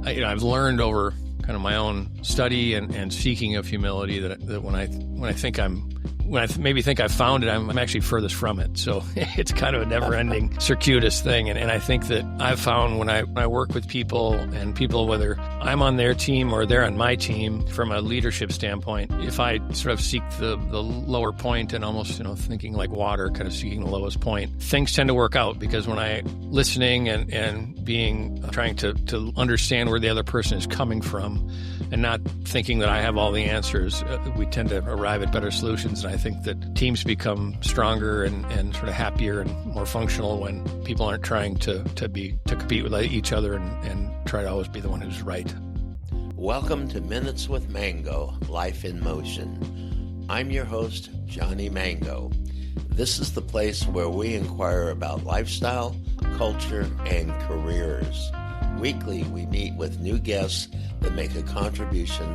I've learned over kind of my own study and seeking of humility that when I maybe think I've found it, I'm actually furthest from it. So it's kind of a never-ending circuitous thing. And I think that I've found when I work with people, whether I'm on their team or they're on my team, from a leadership standpoint, if I sort of seek the lower point and almost, thinking like water, kind of seeking the lowest point, things tend to work out, because when I listening and being trying to understand where the other person is coming from and not thinking that I have all the answers, we tend to arrive at better solutions. And I think that teams become stronger and sort of happier and more functional when people aren't trying to compete with each other and try to always be the one who's right. Welcome to Minutes with Mango, Life in Motion. I'm your host, Johnny Mango. This is the place where we inquire about lifestyle, culture, and careers. Weekly, we meet with new guests that make a contribution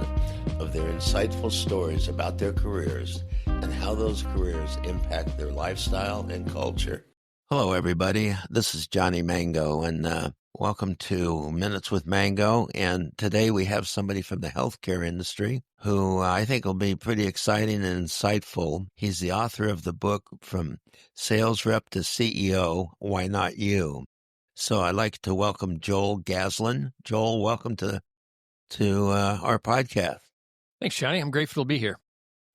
of their insightful stories about their careers and how those careers impact their lifestyle and culture. Hello, everybody. This is Johnny Mango, and welcome to Minutes with Mango. And today we have somebody from the healthcare industry who I think will be pretty exciting and insightful. He's the author of the book From Sales Rep to CEO, Why Not You? So I'd like to welcome Joel Gaslin. Joel, welcome to our podcast. Thanks, Johnny. I'm grateful to be here.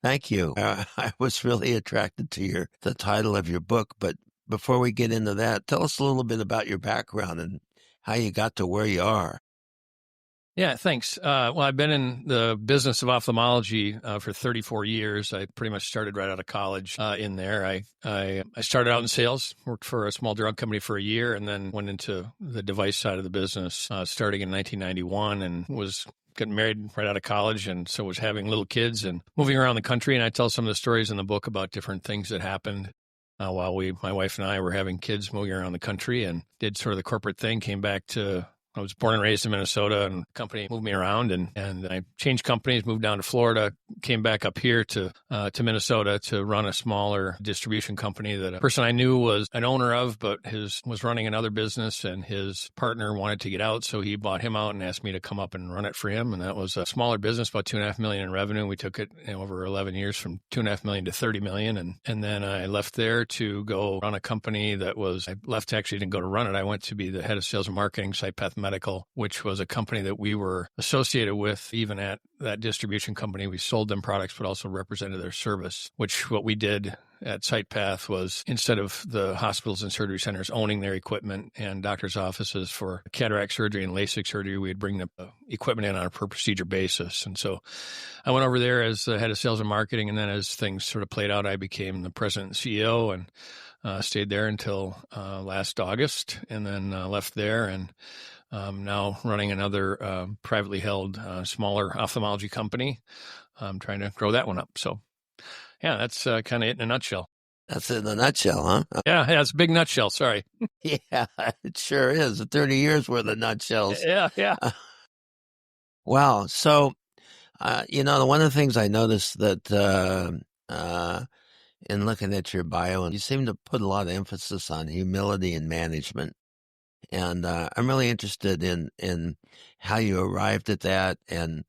Thank you. I was really attracted to the title of your book, but before we get into that, tell us a little bit about your background and how you got to where you are. Yeah, thanks. Well, I've been in the business of ophthalmology for 34 years. I pretty much started right out of college in there. I started out in sales, worked for a small drug company for a year, and then went into the device side of the business starting in 1991, and was getting married right out of college, and so was having little kids and moving around the country. And I tell some of the stories in the book about different things that happened while my wife and I were having kids, moving around the country, and did sort of the corporate thing. Came back to I was born and raised in Minnesota, and the company moved me around, and I changed companies, moved down to Florida, came back up here to Minnesota to run a smaller distribution company that a person I knew was an owner of, but was running another business, and his partner wanted to get out, so he bought him out and asked me to come up and run it for him. And that was a smaller business, about $2.5 million in revenue. We took it over 11 years from $2.5 million to $30 million, and then I left there to go run a company I left actually didn't go to run it. I went to be the head of sales and marketing, SightPath Medical, which was a company that we were associated with even at that distribution company. We sold them products, but also represented their service, which what we did at SightPath was, instead of the hospitals and surgery centers owning their equipment and doctors' offices for cataract surgery and LASIK surgery, we'd bring the equipment in on a per procedure basis. And so I went over there as the head of sales and marketing, and then as things sort of played out, I became the president and CEO, and stayed there until last August, and then left there, and now running another privately held smaller ophthalmology company. I'm trying to grow that one up. So, yeah, that's kind of it in a nutshell. That's it in a nutshell, huh? Yeah, it's a big nutshell. Sorry. Yeah, it sure is. 30 years worth of nutshells. Yeah. Wow. So, one of the things I noticed that in looking at your bio, and you seem to put a lot of emphasis on humility and management. And I'm really interested in how you arrived at that, and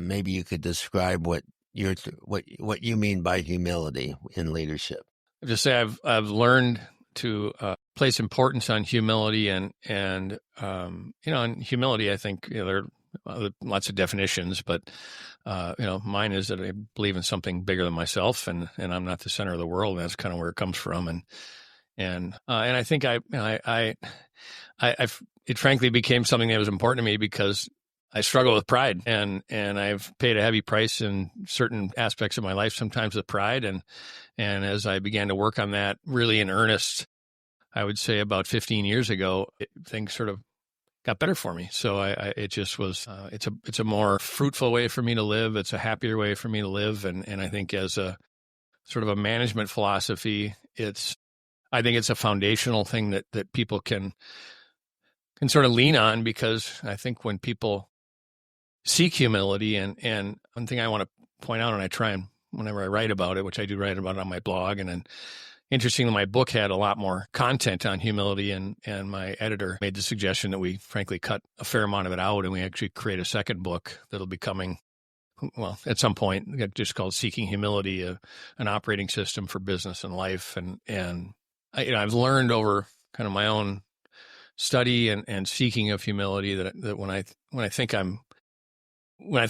maybe you could describe what you mean by humility in leadership. I just say I've learned to place importance on humility, and in humility, I think there are lots of definitions, but mine is that I believe in something bigger than myself, and I'm not the center of the world. And that's kind of where it comes from, and I think it frankly became something that was important to me because I struggle with pride, and I've paid a heavy price in certain aspects of my life, sometimes with pride. And as I began to work on that really in earnest, I would say about 15 years ago, things sort of got better for me. So it just was, it's a more fruitful way for me to live. It's a happier way for me to live. And I think as a sort of a management philosophy, I think it's a foundational thing that people can sort of lean on, because I think when people seek humility, and one thing I want to point out, and I try and whenever I write about it, which I do write about it on my blog, and then interestingly, my book had a lot more content on humility, and my editor made the suggestion that we frankly cut a fair amount of it out, and we actually create a second book that'll be coming, well, at some point, just called Seeking Humility, an operating system for business and life. And I've learned over kind of my own study and seeking of humility that when I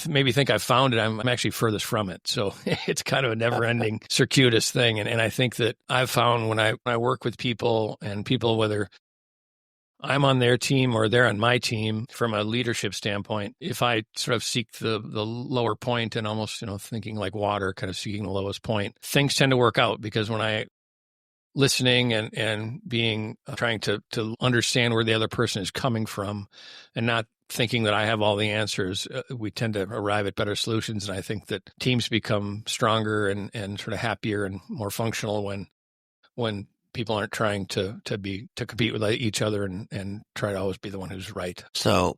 maybe think I've found it, I'm actually furthest from it. So it's kind of a never-ending circuitous thing. And I think that I've found when I work with people, whether I'm on their team or they're on my team, from a leadership standpoint, if I sort of seek the lower point and almost, thinking like water, kind of seeking the lowest point, things tend to work out, because when I listening and being trying to understand where the other person is coming from and not thinking that I have all the answers, we tend to arrive at better solutions. And I think that teams become stronger and sort of happier and more functional when people aren't trying to compete with each other and try to always be the one who's right. So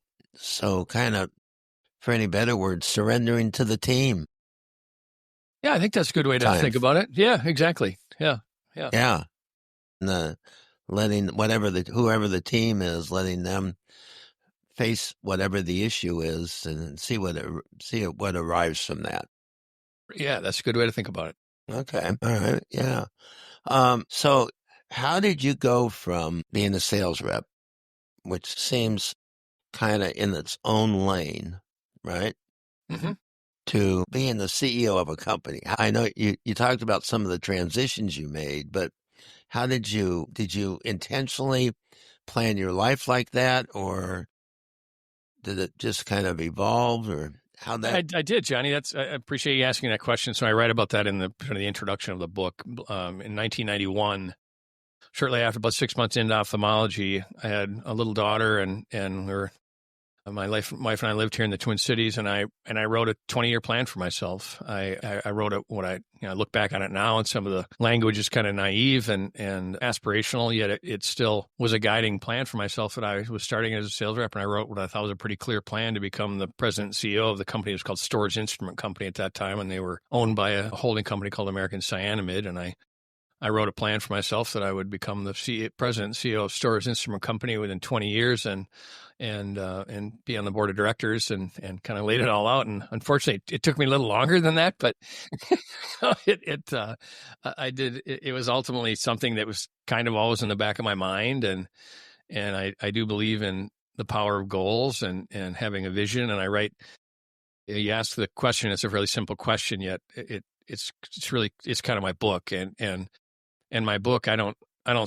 kind of, for any better word, surrendering to the team. Yeah, I think that's a good way to think about it. Yeah, exactly. Yeah. And letting whoever the team is, letting them face whatever the issue is and see what arrives from that. Yeah, that's a good way to think about it. Okay. All right. Yeah. So how did you go from being a sales rep, which seems kind of in its own lane, right? Mm-hmm. To being the CEO of a company? I know you talked about some of the transitions you made, but how did you intentionally plan your life like that, or did it just kind of evolve, or how that? I did, Johnny. I appreciate you asking that question. So I write about that in the introduction of the book. In 1991, shortly after, about 6 months into ophthalmology, I had a little daughter, and we were, my wife and I lived here in the Twin Cities, and I wrote a 20-year plan for myself. I wrote I look back on it now, and some of the language is kind of naive and aspirational, yet it still was a guiding plan for myself. That I was starting as a sales rep, and I wrote what I thought was a pretty clear plan to become the president and CEO of the company. It was called Storage Instrument Company at that time, and they were owned by a holding company called American Cyanamid. And I wrote a plan for myself that I would become the president and CEO of Storage Instrument Company within 20 years and be on the board of directors and kind of laid it all out. And unfortunately, it took me a little longer than that, but I did. It was ultimately something that was kind of always in the back of my mind. And I do believe in the power of goals and having a vision. And I write, you ask the question, it's a really simple question, yet it's kind of my book. And my book, I don't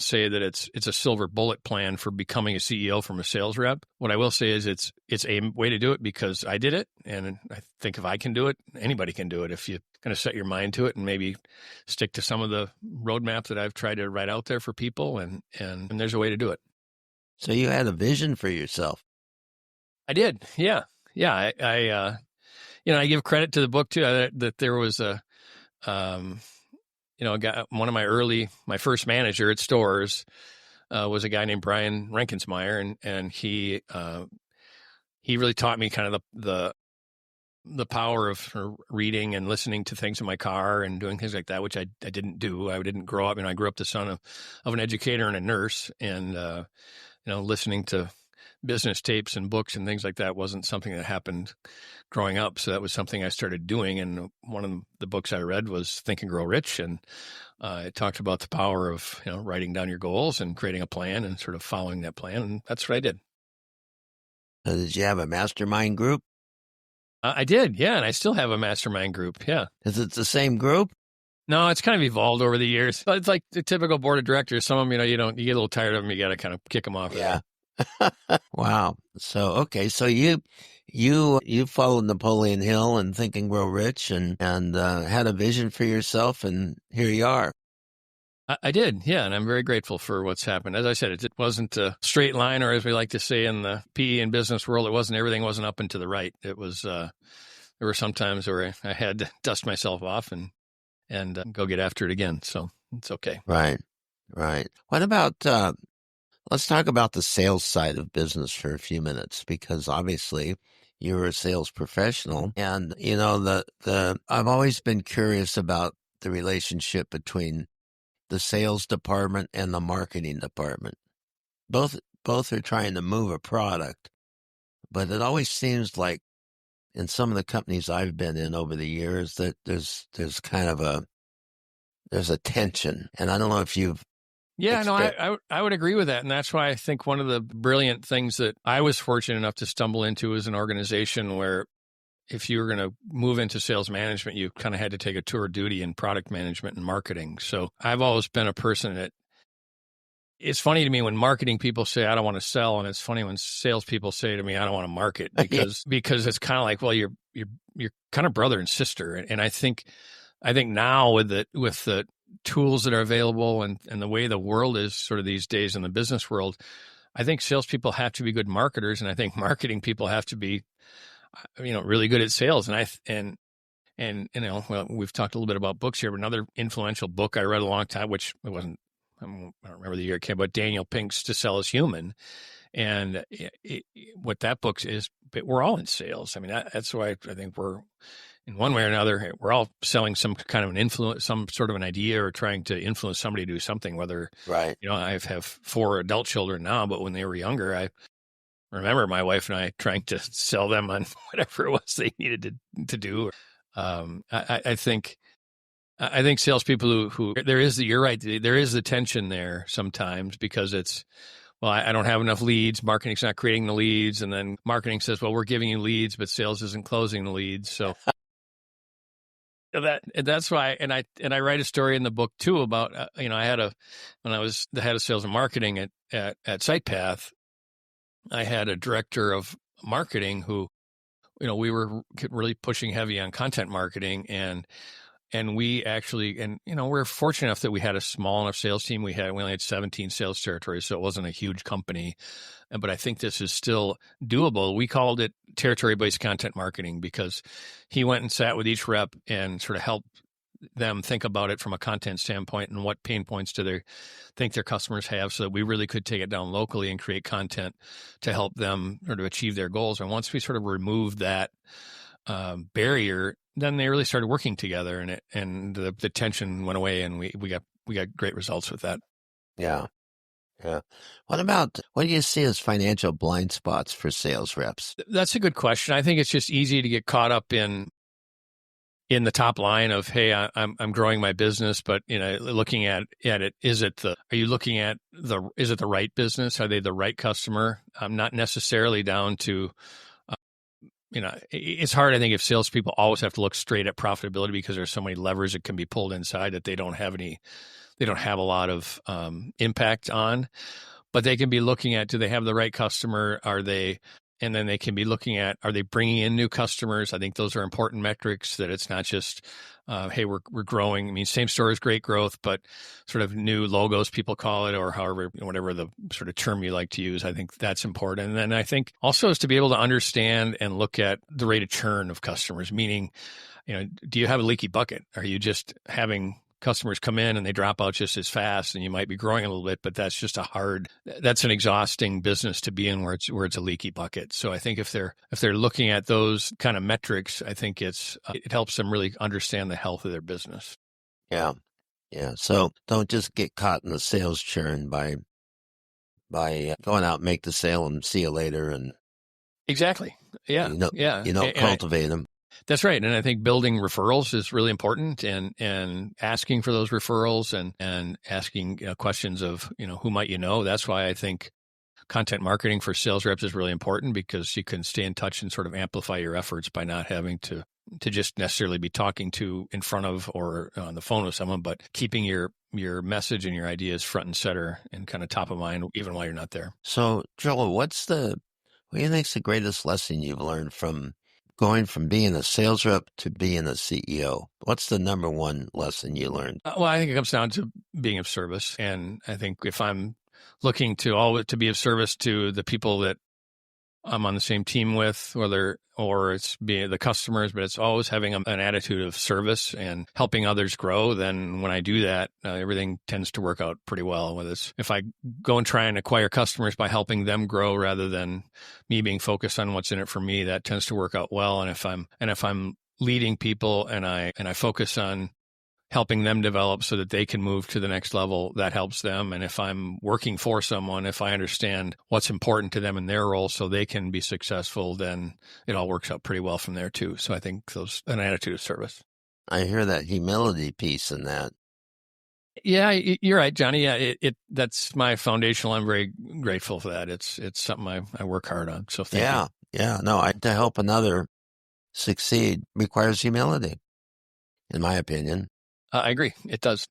say that it's a silver bullet plan for becoming a CEO from a sales rep. What I will say is it's a way to do it because I did it, and I think if I can do it, anybody can do it if you kind of set your mind to it and maybe stick to some of the roadmap that I've tried to write out there for people, and there's a way to do it. So you had a vision for yourself. I did, yeah. I give credit to the book too that there was a. One of my first manager at Stores was a guy named Brian Renkensmeyer, and he really taught me kind of the power of reading and listening to things in my car and doing things like that, which I didn't do. I didn't grow up. I grew up the son of an educator and a nurse, and listening to business tapes and books and things like that wasn't something that happened growing up. So that was something I started doing. And one of the books I read was Think and Grow Rich. And it talked about the power of, writing down your goals and creating a plan and sort of following that plan. And that's what I did. Did you have a mastermind group? I did. Yeah. And I still have a mastermind group. Yeah. Is it the same group? No, it's kind of evolved over the years. It's like the typical board of directors. Some of them, you get a little tired of them. You got to kind of kick them off. Yeah. Wow. So, okay. So you followed Napoleon Hill and Think and Grow Rich and had a vision for yourself, and here you are. I did. Yeah. And I'm very grateful for what's happened. As I said, it wasn't a straight line, or as we like to say in the PE and business world, everything wasn't up and to the right. It was, there were some times where I had to dust myself off and go get after it again. So it's okay. Right. What about, let's talk about the sales side of business for a few minutes, because obviously you're a sales professional, and I've always been curious about the relationship between the sales department and the marketing department. Both are trying to move a product, but it always seems like in some of the companies I've been in over the years that there's kind of there's a tension, and I don't know if you've Yeah, no, I would agree with that. And that's why I think one of the brilliant things that I was fortunate enough to stumble into is an organization where if you were going to move into sales management, you kind of had to take a tour of duty in product management and marketing. So I've always been a person that it's funny to me when marketing people say, I don't want to sell. And it's funny when salespeople say to me, I don't want to market because it's kind of like, well, you're kind of brother and sister. And I think now with the tools that are available and the way the world is sort of these days in the business world, I think salespeople have to be good marketers. And I think marketing people have to be, really good at sales. And well, we've talked a little bit about books here, but another influential book I read a long time, which it wasn't, I don't remember the year it came, but Daniel Pink's To Sell is Human. And what that book is, but we're all in sales. I mean, that's why I think we're, in one way or another, we're all selling some kind of an influence, some sort of an idea or trying to influence somebody to do something, whether, right. I have 4 adult children now, but when they were younger, I remember my wife and I trying to sell them on whatever it was they needed to do. I think salespeople who you're right, there is the tension there sometimes because it's, well, I don't have enough leads. Marketing's not creating the leads. And then marketing says, well, we're giving you leads, but sales isn't closing the leads. So that's why. And I write a story in the book too about, when I was the head of sales and marketing at SitePath, I had a director of marketing who, we were really pushing heavy on content marketing and we actually, we're fortunate enough that we had a small enough sales team. We only had 17 sales territories, so it wasn't a huge company. But I think this is still doable. We called it territory-based content marketing because he went and sat with each rep and sort of helped them think about it from a content standpoint and what pain points do they think their customers have so that we really could take it down locally and create content to help them or to achieve their goals. And once we sort of removed that barrier, then they really started working together and the tension went away and we got great results with that. Yeah. Yeah. What do you see as financial blind spots for sales reps? That's a good question. I think it's just easy to get caught up in the top line of, hey, I'm growing my business, but looking at it, is it the right business? Are they the right customer? I'm not necessarily down to, it's hard. I think if salespeople always have to look straight at profitability because there's so many levers that can be pulled inside that they don't have a lot of impact on, but they can be looking at, do they have the right customer? And then they can be looking at, are they bringing in new customers? I think those are important metrics, that it's not just, hey, we're growing. I mean, same store is great growth, but sort of new logos, people call it, or however, whatever the sort of term you like to use. I think that's important. And then I think also is to be able to understand and look at the rate of churn of customers, meaning, do you have a leaky bucket? Are you just having customers come in and they drop out just as fast, and you might be growing a little bit, but that's just that's an exhausting business to be in where it's a leaky bucket. So I think if they're looking at those kind of metrics, I think it helps them really understand the health of their business. Yeah. Yeah. So don't just get caught in the sales churn by going out and make the sale and see you later. And exactly. Yeah. Cultivate them. That's right. And I think building referrals is really important and asking for those referrals and asking questions of, who might That's why I think content marketing for sales reps is really important because you can stay in touch and sort of amplify your efforts by not having to just necessarily be talking to in front of or on the phone with someone, but keeping your message and your ideas front and center and kind of top of mind even while you're not there. So, Joel, what do you think's the greatest lesson you've learned from going from being a sales rep to being a CEO? What's the number one lesson you learned? Well, I think it comes down to being of service. And I think if I'm looking to be of service to the people that I'm on the same team with, or it's being the customers, but it's always having an attitude of service and helping others grow, then when I do that, everything tends to work out pretty well. Whether it's if I go and try and acquire customers by helping them grow rather than me being focused on what's in it for me, that tends to work out well. And if I'm leading people and I focus on helping them develop so that they can move to the next level, that helps them. And if I'm working for someone, if I understand what's important to them in their role so they can be successful, then it all works out pretty well from there too. So I think an attitude of service. I hear that humility piece in that. Yeah, you're right, Johnny. Yeah, that's my foundational. I'm very grateful for that. It's something I work hard on. So thank you. Yeah. No, to help another succeed requires humility, in my opinion. I agree. It does.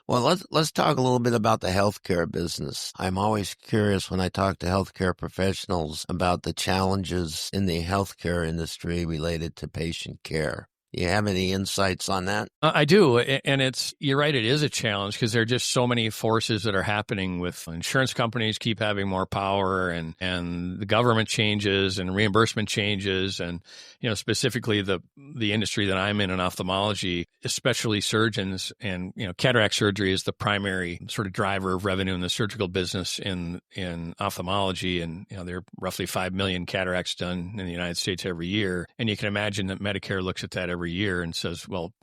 Well, let's talk a little bit about the healthcare business. I'm always curious when I talk to healthcare professionals about the challenges in the healthcare industry related to patient care. Do you have any insights on that? I do. And you're right, it is a challenge because there are just so many forces that are happening with insurance companies keep having more power and the government changes and reimbursement changes. And, specifically the industry that I'm in ophthalmology, especially surgeons and, cataract surgery is the primary sort of driver of revenue in the surgical business in ophthalmology. And, there are roughly 5 million cataracts done in the United States every year. And you can imagine that Medicare looks at that every year and says, well,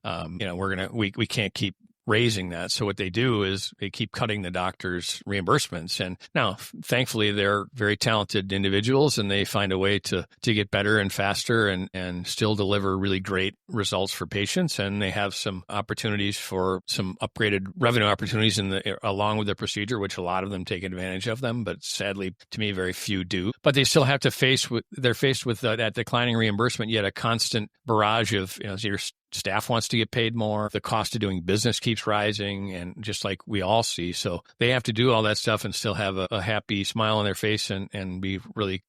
we can't keep raising that. So what they do is they keep cutting the doctors' reimbursements. And now, thankfully, they're very talented individuals and they find a way to get better and faster and still deliver really great results for patients. And they have some opportunities for some upgraded revenue opportunities along with the procedure, which a lot of them take advantage of them. But sadly, to me, very few do. But they still have to faced with that declining reimbursement, yet a constant barrage of, your staff wants to get paid more. The cost of doing business keeps rising, and just like we all see. So they have to do all that stuff and still have a happy smile on their face and be really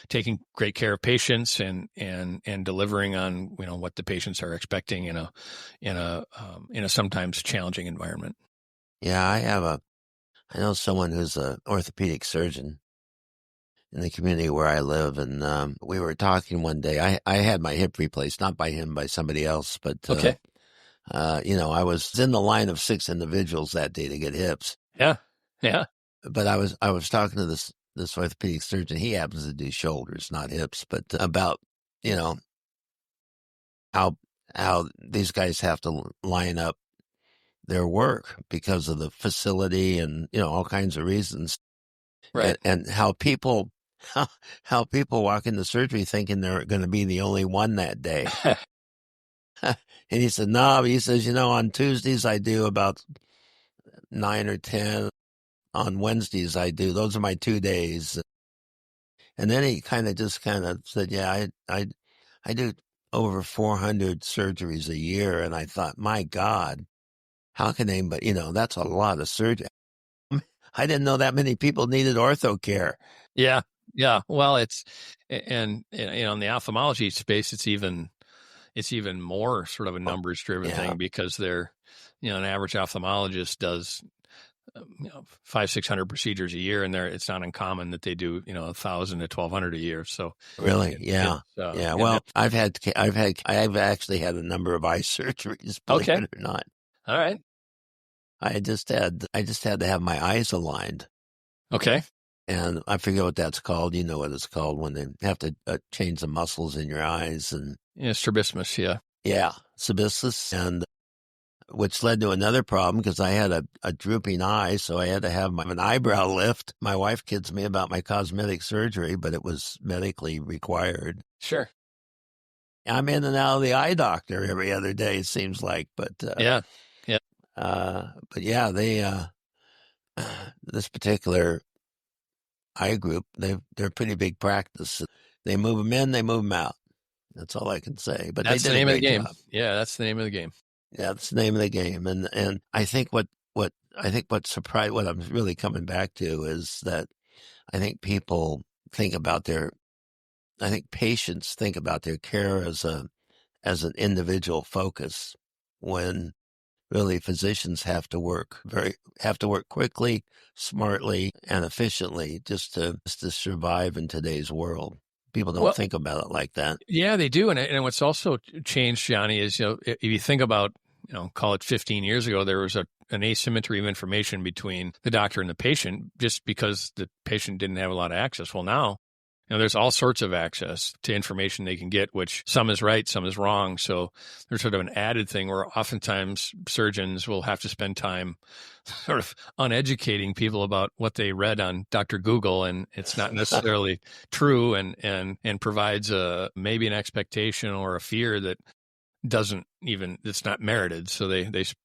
taking great care of patients and delivering on what the patients are expecting in a sometimes challenging environment. Yeah, I know someone who's an orthopedic surgeon in the community where I live, and we were talking one day. I had my hip replaced, not by him, by somebody else, but okay. I was in the line of 6 individuals that day to get hips. Yeah. But I was talking to this orthopedic surgeon. He happens to do shoulders, not hips, but about how these guys have to line up their work because of the facility and all kinds of reasons. Right. And how people walk into surgery thinking they're going to be the only one that day. And he said, no, he says, on Tuesdays I do about 9 or 10. On Wednesdays I do. Those are my 2 days. And then he kind of said, yeah, I do over 400 surgeries a year. And I thought, my God, how can anybody, that's a lot of surgery. I didn't know that many people needed ortho care. Yeah. Well, in the ophthalmology space, it's even more sort of a numbers driven thing because an average ophthalmologist does 500-600 procedures a year, and it's not uncommon that they do 1,000 to 1,200 a year. So really, Well, I've actually had a number of eye surgeries, believe it or not. All right. I just had to have my eyes aligned. Okay. And I forget what that's called. You know what it's called when they have to change the muscles in your eyes and strabismus. Yeah. Yeah, strabismus, and which led to another problem because I had a drooping eye, so I had to have an eyebrow lift. My wife kids me about my cosmetic surgery, but it was medically required. Sure. I'm in and out of the eye doctor every other day, it seems like. But yeah. But yeah, they this particular eye group, they're pretty big practice. They move them in, they move them out. That's all I can say. But that's they did the name a of the game. job. Yeah, that's the name of the game. Yeah, that's the name of the game. And I think what I'm really coming back to is that I think patients think about their care as an individual focus when really physicians have to work quickly, smartly, and efficiently just to survive in today's world. People don't think about it like that. Yeah, they do. And what's also changed, Johnny, is, if you think about, call it 15 years ago, there was an asymmetry of information between the doctor and the patient just because the patient didn't have a lot of access. Well, now, there's all sorts of access to information they can get, which some is right, some is wrong. So there's sort of an added thing where oftentimes surgeons will have to spend time sort of uneducating people about what they read on Dr. Google, and it's not necessarily true, and provides maybe an expectation or a fear that it's not merited. So they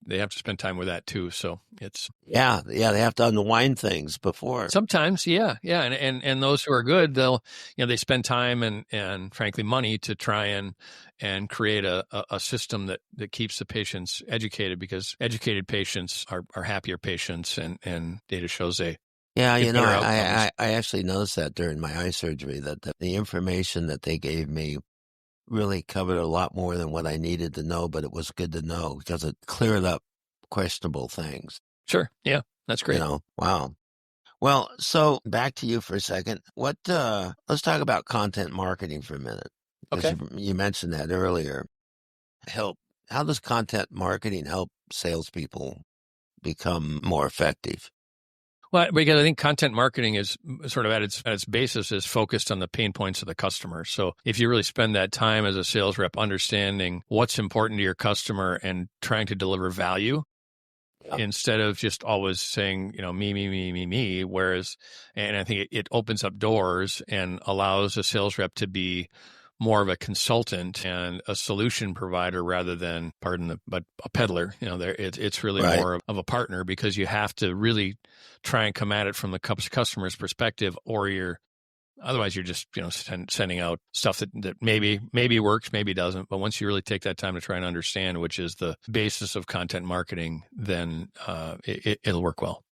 have to spend time with that too. So it's Yeah, they have to unwind things before. sometimes, yeah. And those who are good, they spend time and frankly money to try and create a system that keeps the patients educated, because educated patients are happier patients, and data shows they Yeah, get better outcomes. I actually noticed that during my eye surgery, that the information that they gave me really covered a lot more than what I needed to know, but it was good to know because it cleared up questionable things. Sure. Yeah, that's great. Wow. Well, so back to you for a second. Let's talk about content marketing for a minute, because Okay. you mentioned that earlier. How does content marketing help salespeople become more effective? Well, because I think content marketing is sort of at its basis is focused on the pain points of the customer. So if you really spend that time as a sales rep understanding what's important to your customer and trying to deliver value, instead of just always saying, me, and I think it opens up doors and allows a sales rep to be more of a consultant and a solution provider rather than, but a peddler. It's really Right. more of a partner, because you have to really try and come at it from the customer's perspective, or otherwise you're just sending out stuff that maybe works, maybe doesn't. But once you really take that time to try and understand, which is the basis of content marketing, then it'll work well.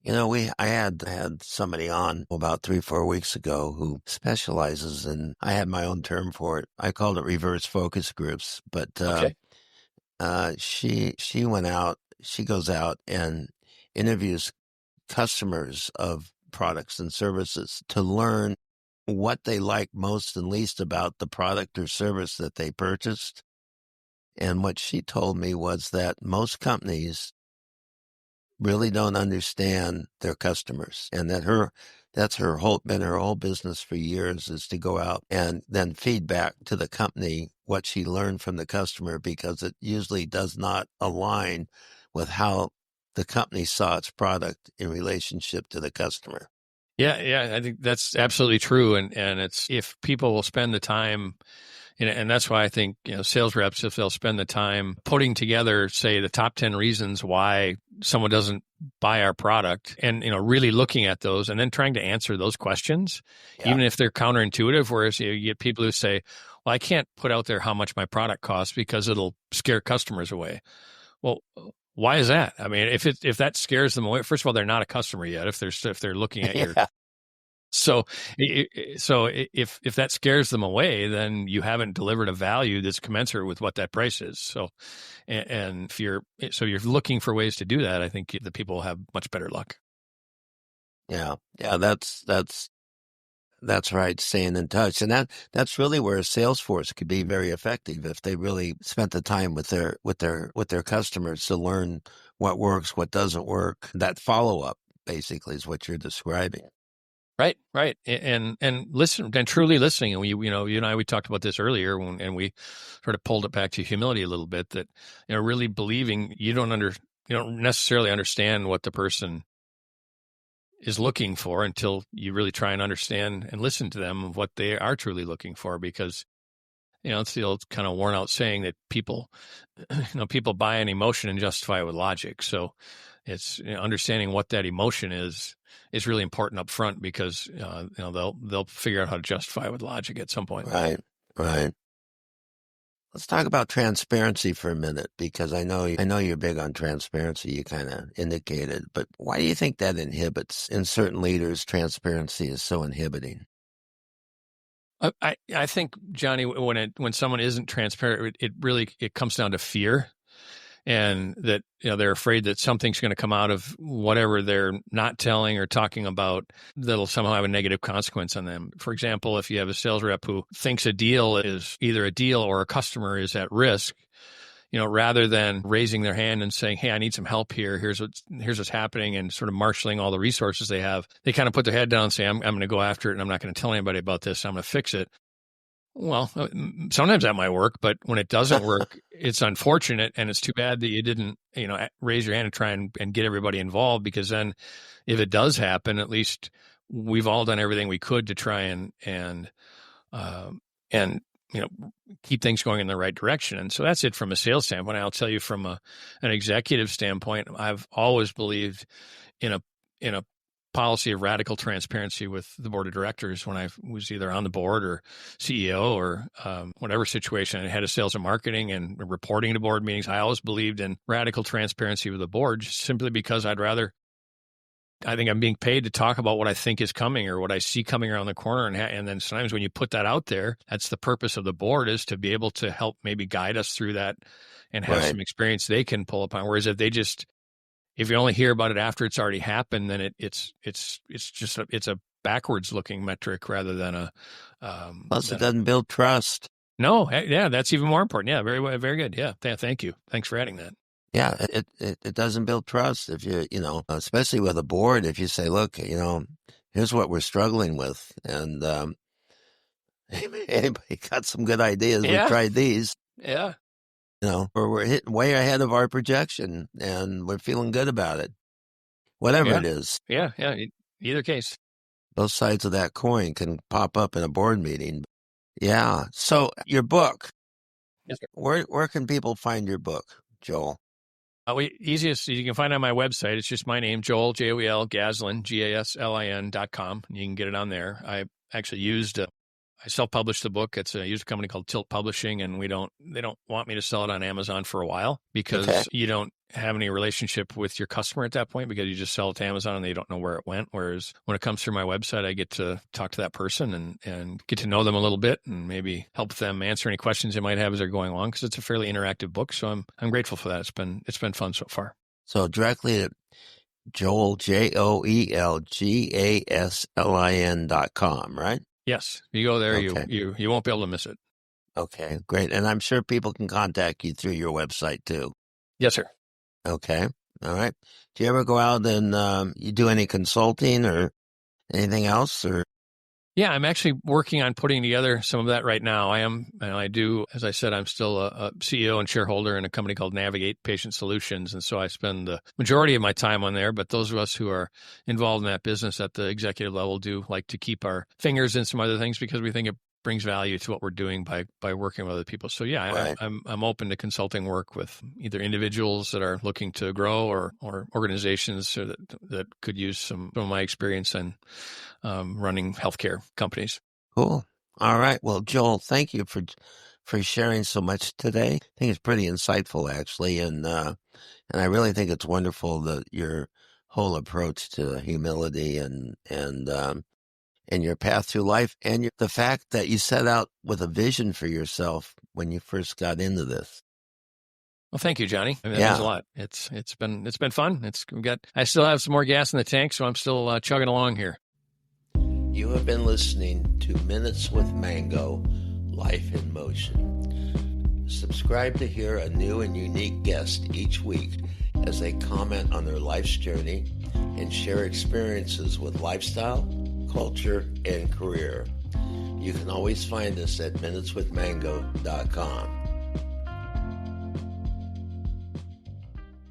I had somebody on about 3-4 weeks ago who specializes in, I had my own term for it. I called it reverse focus groups, but Okay. she goes out and interviews customers of products and services to learn what they like most and least about the product or service that they purchased. And what she told me was that most companies really don't understand their customers, and that's been her whole business for years, is to go out and then feed back to the company what she learned from the customer, because it usually does not align with how the company saw its product in relationship to the customer. Yeah, I think that's absolutely true. And it's, if people will spend the time, and that's why I think, sales reps, if they'll spend the time putting together, say, the top 10 reasons why someone doesn't buy our product, and, really looking at those and then trying to answer those questions, even if they're counterintuitive, whereas you get people who say, well, I can't put out there how much my product costs because it'll scare customers away. Well, why is that? I mean, if that scares them away, first of all, they're not a customer yet. If they're looking at your, so if that scares them away, then you haven't delivered a value that's commensurate with what that price is. So, and if you're looking for ways to do that, I think the people will have much better luck. Yeah, that's right. Staying in touch, and that's really where a sales force could be very effective if they really spent the time with their customers to learn what works, what doesn't work. That follow up basically is what you're describing. Right. And listen, and truly listening. And you and I, we talked about this earlier and we sort of pulled it back to humility a little bit, that, really believing you don't necessarily understand what the person is looking for until you really try and understand and listen to them of what they are truly looking for. Because, it's the old kind of worn out saying that people buy an emotion and justify it with logic. So it's, understanding what that emotion is really important up front, because they'll figure out how to justify it with logic at some point. Right. Let's talk about transparency for a minute, because I know you're big on transparency. You kind of indicated, but why do you think that inhibits, in certain leaders, transparency is so inhibiting? I think, Johnny, when someone isn't transparent, it comes down to fear. And that, they're afraid that something's going to come out of whatever they're not telling or talking about that'll somehow have a negative consequence on them. For example, if you have a sales rep who thinks a deal is either a deal or a customer is at risk, rather than raising their hand and saying, hey, I need some help here. Here's what's happening, and sort of marshaling all the resources they have. They kind of put their head down and say, I'm going to go after it, and I'm not going to tell anybody about this. I'm going to fix it. Well, sometimes that might work, but when it doesn't work, it's unfortunate, and it's too bad that you didn't, raise your hand and try and get everybody involved, because then if it does happen, at least we've all done everything we could to try and keep things going in the right direction. And so that's it from a sales standpoint. I'll tell you from an executive standpoint, I've always believed in a policy of radical transparency with the board of directors when I was either on the board or CEO or whatever situation. I had a sales and marketing and reporting to board meetings. I always believed in radical transparency with the board, simply because I think I'm being paid to talk about what I think is coming or what I see coming around the corner. And then sometimes when you put that out there, that's the purpose of the board, is to be able to help maybe guide us through that and have some experience they can pull upon. Whereas if you only hear about it after it's already happened, then it's a backwards looking metric rather than a. Plus, it doesn't build trust. No, yeah, that's even more important. Yeah, very, very good. Yeah, thank you. Thanks for adding that. Yeah, it doesn't build trust if especially with a board. If you say, look, here's what we're struggling with, and anybody got some good ideas? Yeah. We tried these. Yeah. We're hitting way ahead of our projection, and we're feeling good about it. Whatever it is. Yeah. Either case. Both sides of that coin can pop up in a board meeting. Yeah. So your book. Yes, sir. Where can people find your book, Joel? Easiest, you can find it on my website. It's just my name, Joel, Joel, Gaslin, Gaslin.com. And you can get it on there. I actually I self-published the book. I used a company called Tilt Publishing, and they don't want me to sell it on Amazon for a while, because you don't have any relationship with your customer at that point, because you just sell it to Amazon and they don't know where it went. Whereas when it comes through my website, I get to talk to that person and get to know them a little bit and maybe help them answer any questions they might have as they're going along, because it's a fairly interactive book. So I'm grateful for that. It's been fun so far. So directly at Joel, JoelGaslin.com, right? Yes. You go there, you won't be able to miss it. Okay, great. And I'm sure people can contact you through your website too. Yes, sir. Okay. All right. Do you ever go out and you do any consulting or anything else? Or Yeah, I'm actually working on putting together some of that right now. I do, as I said, I'm still a CEO and shareholder in a company called Navigate Patient Solutions. And so I spend the majority of my time on there. But those of us who are involved in that business at the executive level do like to keep our fingers in some other things, because we think it brings value to what we're doing by working with other people. So yeah, right. I'm open to consulting work with either individuals that are looking to grow or organizations that could use some of my experience in running healthcare companies. Cool. All right. Well, Joel, thank you for sharing so much today. I think it's pretty insightful, actually, and I really think it's wonderful that your whole approach to humility and your path through life, and the fact that you set out with a vision for yourself when you first got into this. Well, thank you, Johnny. That means a lot. It's been fun. I still have some more gas in the tank, so I'm still chugging along here. You have been listening to Minutes with Mango, Life in Motion. Subscribe to hear a new and unique guest each week as they comment on their life's journey and share experiences with lifestyle, culture, and career. You can always find us at minuteswithmango.com.